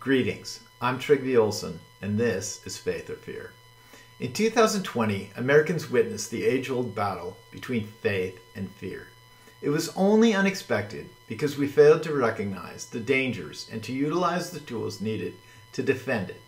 Greetings, I'm Trygve Olsen, and this is Faith or Fear. In 2020, Americans witnessed the age-old battle between faith and fear. It was only unexpected because we failed to recognize the dangers and to utilize the tools needed to defend it.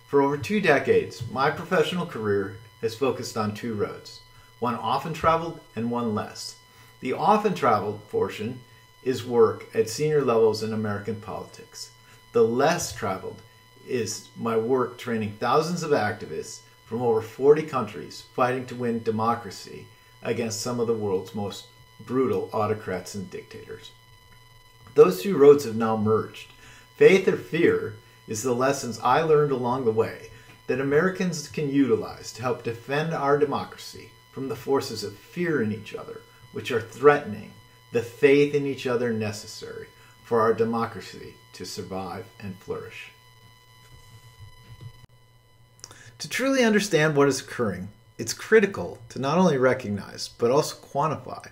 For over 2 decades, my professional career has focused on 2 roads, one often traveled and one less. The often traveled portion is work at senior levels in American politics. The less traveled is my work training thousands of activists from over 40 countries fighting to win democracy against some of the world's most brutal autocrats and dictators. Those 2 roads have now merged. Faith or fear is the lessons I learned along the way that Americans can utilize to help defend our democracy from the forces of fear in each other, which are threatening the faith in each other necessary for our democracy to survive and flourish. To truly understand what is occurring, it's critical to not only recognize, but also quantify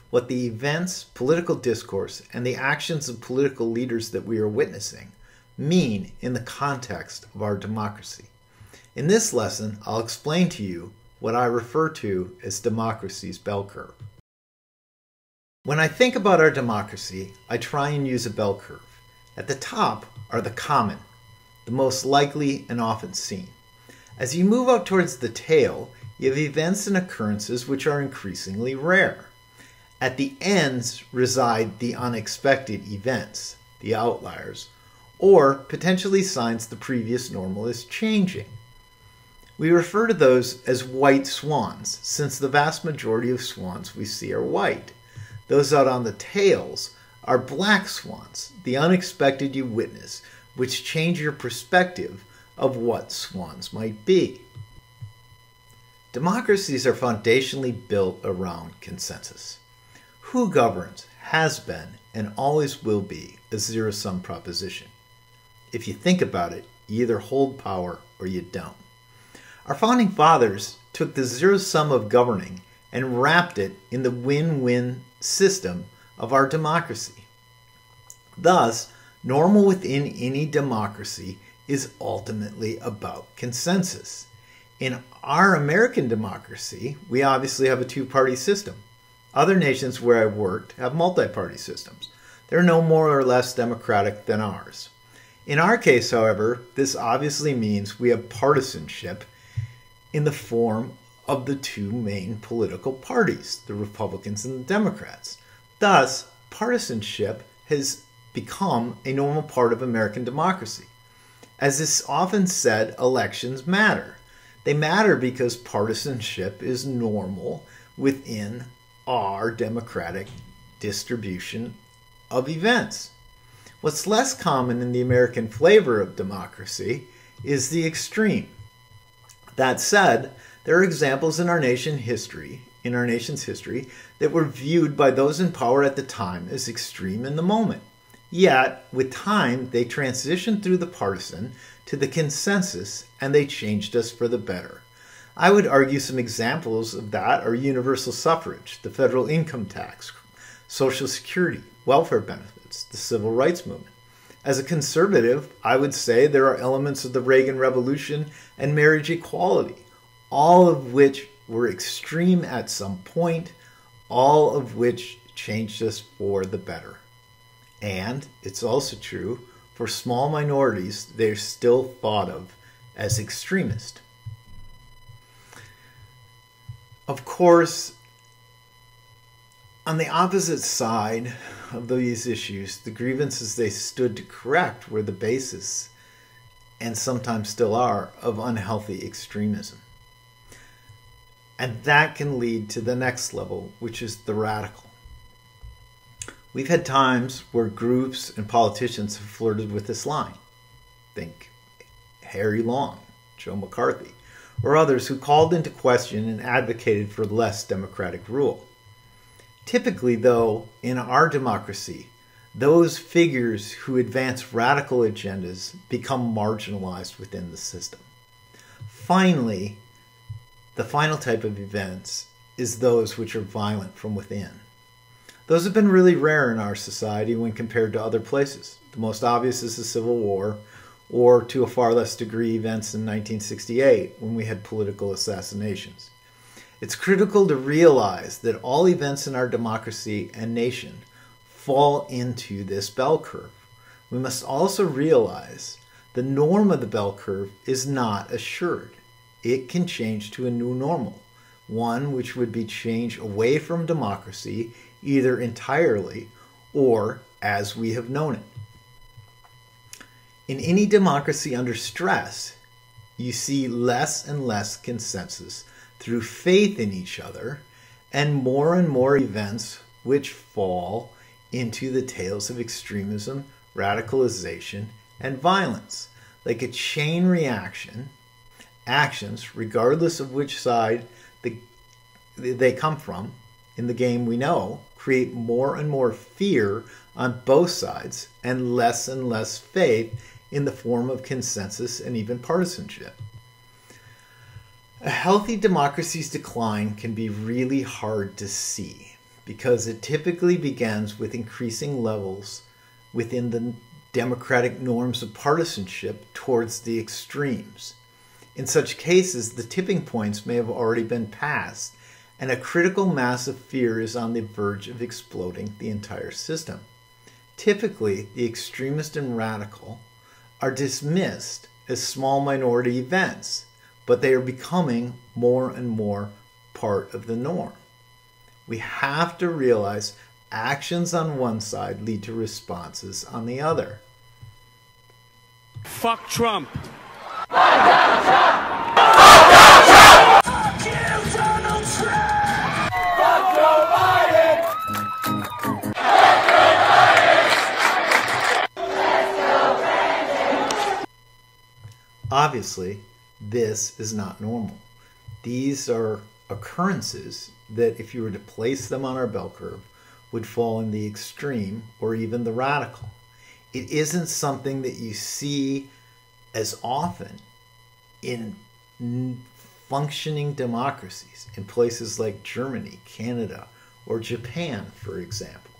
what the events, political discourse, and the actions of political leaders that we are witnessing mean in the context of our democracy. In this lesson, I'll explain to you what I refer to as democracy's bell curve. When I think about our democracy, I try and use a bell curve. At the top are the common, the most likely and often seen. As you move up towards the tail, you have events and occurrences which are increasingly rare. At the ends reside the unexpected events, the outliers, or potentially signs the previous normal is changing. We refer to those as white swans, since the vast majority of swans we see are white. Those out on the tails are black swans, the unexpected you witness, which change your perspective of what swans might be. Democracies are foundationally built around consensus. Who governs has been and always will be a zero-sum proposition. If you think about it, you either hold power or you don't. Our founding fathers took the zero sum of governing and wrapped it in the win-win system of our democracy. Thus, normal within any democracy is ultimately about consensus. In our American democracy, we obviously have a 2-party system. Other nations where I've worked have multi-party systems. They're no more or less democratic than ours. In our case, however, this obviously means we have partisanship in the form of the 2 main political parties, the Republicans and the Democrats. Thus, partisanship has become a normal part of American democracy. As is often said, elections matter. They matter because partisanship is normal within our democratic distribution of events. What's less common in the American flavor of democracy is the extreme. That said, there are examples in our nation's history that were viewed by those in power at the time as extreme in the moment. Yet, with time, they transitioned through the partisan to the consensus, and they changed us for the better. I would argue some examples of that are universal suffrage, the federal income tax, Social Security, welfare benefits, the civil rights movement. As a conservative, I would say there are elements of the Reagan Revolution and marriage equality, all of which were extreme at some point, all of which changed us for the better. And it's also true for small minorities, they're still thought of as extremist. Of course, on the opposite side of these issues, the grievances they stood to correct were the basis, and sometimes still are, of unhealthy extremism. And that can lead to the next level, which is the radical. We've had times where groups and politicians have flirted with this line. Think Harry Long, Joe McCarthy, or others who called into question and advocated for less democratic rule. Typically, though, in our democracy, those figures who advance radical agendas become marginalized within the system. Finally, the final type of events is those which are violent from within. Those have been really rare in our society when compared to other places. The most obvious is the Civil War, or to a far less degree events in 1968 when we had political assassinations. It's critical to realize that all events in our democracy and nation fall into this bell curve. We must also realize the norm of the bell curve is not assured. It can change to a new normal, one which would be change away from democracy either entirely or as we have known it. In any democracy under stress, you see less and less consensus through faith in each other and more events which fall into the tales of extremism, radicalization, and violence. Like a chain reaction, actions, regardless of which side they come from in the game we know, create more and more fear on both sides and less faith in the form of consensus and even partisanship. A healthy democracy's decline can be really hard to see because it typically begins with increasing levels within the democratic norms of partisanship towards the extremes. In such cases, the tipping points may have already been passed, and a critical mass of fear is on the verge of exploding the entire system. Typically, the extremist and radical are dismissed as small minority events, but they are becoming more and more part of the norm. We have to realize actions on one side lead to responses on the other. Fuck Trump. Obviously, this is not normal. These are occurrences that, if you were to place them on our bell curve, would fall in the extreme or even the radical. It isn't something that you see as often in functioning democracies in places like Germany, Canada, or Japan, for example.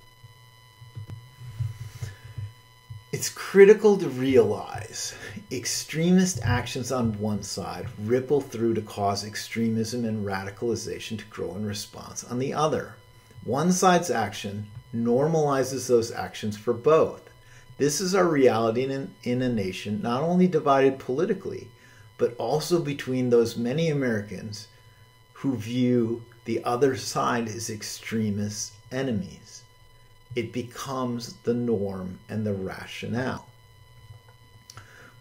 It's critical to realize extremist actions on one side ripple through to cause extremism and radicalization to grow in response on the other. One side's action normalizes those actions for both. This is our reality in a nation not only divided politically, but also between those many Americans who view the other side as extremist enemies. It becomes the norm and the rationale.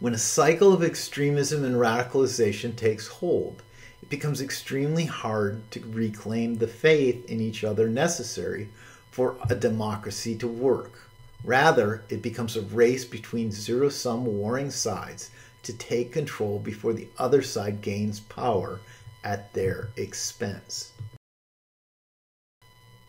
When a cycle of extremism and radicalization takes hold, it becomes extremely hard to reclaim the faith in each other necessary for a democracy to work. Rather, it becomes a race between zero-sum warring sides to take control before the other side gains power at their expense.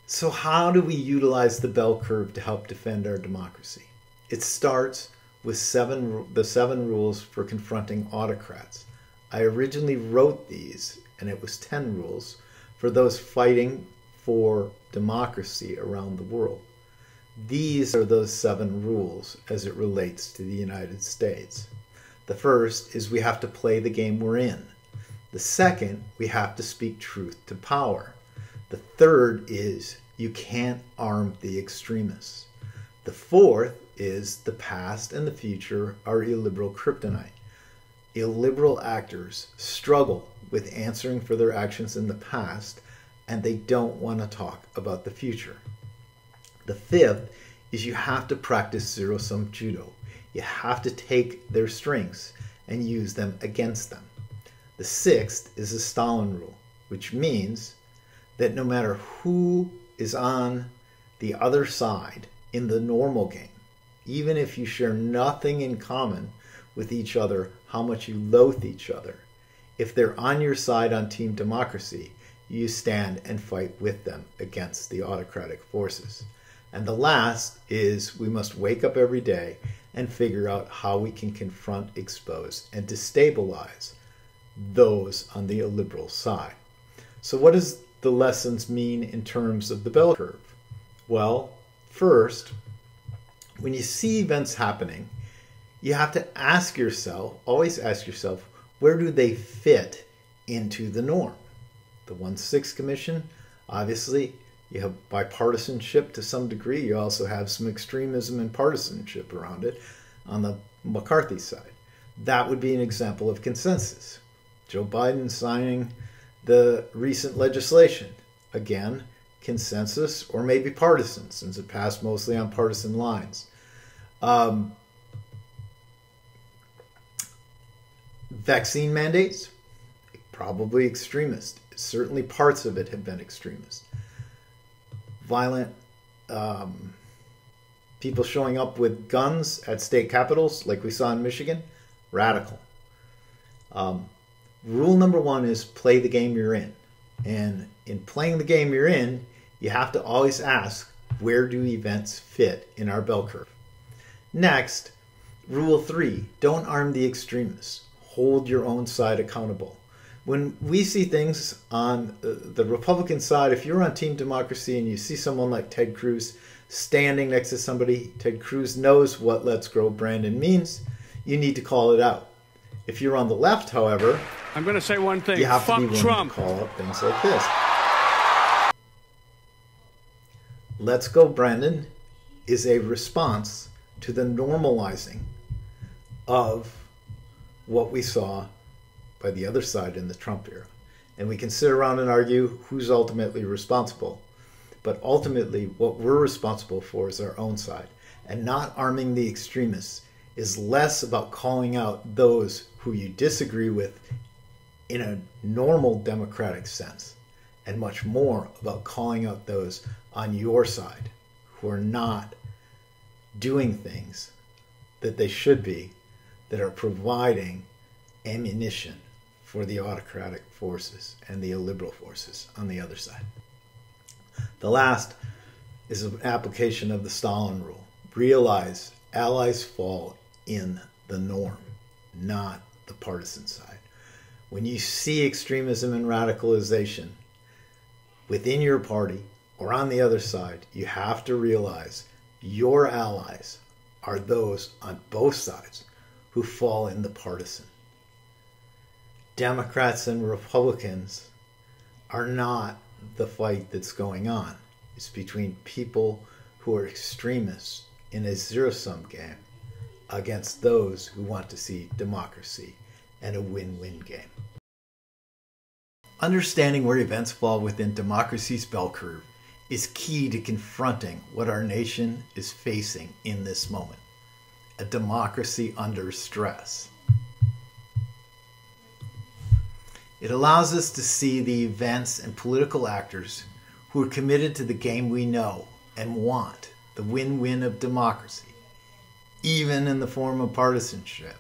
So how do we utilize the bell curve to help defend our democracy? It starts with the seven rules for confronting autocrats. I originally wrote these, and it was 10 rules for those fighting for democracy around the world. These are those 7 rules as it relates to the United States. The first is we have to play the game we're in. The second, we have to speak truth to power. The third is you can't arm the extremists. The fourth is the past and the future are illiberal kryptonite. Illiberal actors struggle with answering for their actions in the past, and they don't want to talk about the future. The fifth is you have to practice zero-sum judo. You have to take their strengths and use them against them. The sixth is the Stalin rule, which means that no matter who is on the other side in the normal game, even if you share nothing in common with each other, how much you loathe each other, if they're on your side on Team Democracy, you stand and fight with them against the autocratic forces. And the last is we must wake up every day and figure out how we can confront, expose, and destabilize those on the illiberal side. So what does the lessons mean in terms of the bell curve? Well, first, when you see events happening, you have to ask yourself, always ask yourself, where do they fit into the norm? The 1/6 Commission, obviously, you have bipartisanship to some degree. You also have some extremism and partisanship around it on the McCarthy side. That would be an example of consensus. Joe Biden signing the recent legislation. Again, consensus or maybe partisan, since it passed mostly on partisan lines. Vaccine mandates, probably extremist. Certainly parts of it have been extremist. Violent people showing up with guns at state capitals, like we saw in Michigan, radical. Rule number one is play the game you're in. And in playing the game you're in, you have to always ask, where do events fit in our bell curve? Next, rule 3, don't arm the extremists. Hold your own side accountable. When we see things on the Republican side, if you're on Team Democracy and you see someone like Ted Cruz standing next to somebody, Ted Cruz knows what Let's Grow Brandon means, you need to call it out. If you're on the left, however, I'm going to say one thing. You have to be willing Trump. to call out things like this. Let's Go Brandon is a response to the normalizing of what we saw by the other side in the Trump era. And we can sit around and argue who's ultimately responsible. But ultimately, what we're responsible for is our own side. And not arming the extremists is less about calling out those who you disagree with in a normal democratic sense, and much more about calling out those on your side who are not doing things that they should be, that are providing ammunition for the autocratic forces and the illiberal forces on the other side. The last is an application of the Stalin rule. Realize allies fall in the norm, not the partisan side. When you see extremism and radicalization within your party or on the other side, you have to realize your allies are those on both sides who fall in the partisan. Democrats and Republicans are not the fight that's going on. It's between people who are extremists in a zero-sum game against those who want to see democracy and a win-win game. Understanding where events fall within democracy's bell curve is key to confronting what our nation is facing in this moment: a democracy under stress. It allows us to see the events and political actors who are committed to the game we know and want, the win-win of democracy, even in the form of partisanship.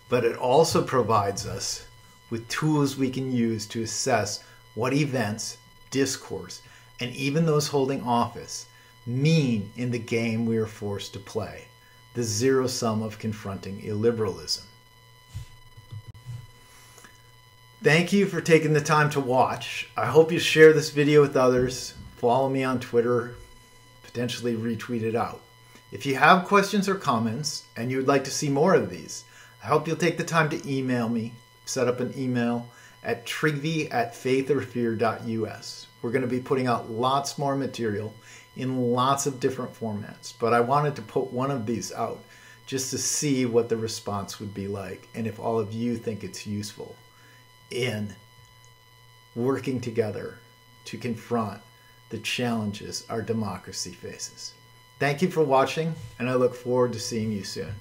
But it also provides us with tools we can use to assess what events, discourse, and even those holding office mean in the game we are forced to play, the zero sum of confronting illiberalism. Thank you for taking the time to watch. I hope you share this video with others, follow me on Twitter, potentially retweet it out. If you have questions or comments and you would like to see more of these, I hope you'll take the time to email me, set up an email at trygve@faitherfear.us. We're going to be putting out lots more material in lots of different formats, but I wanted to put one of these out just to see what the response would be like and if all of you think it's useful in working together to confront the challenges our democracy faces. Thank you for watching, and I look forward to seeing you soon.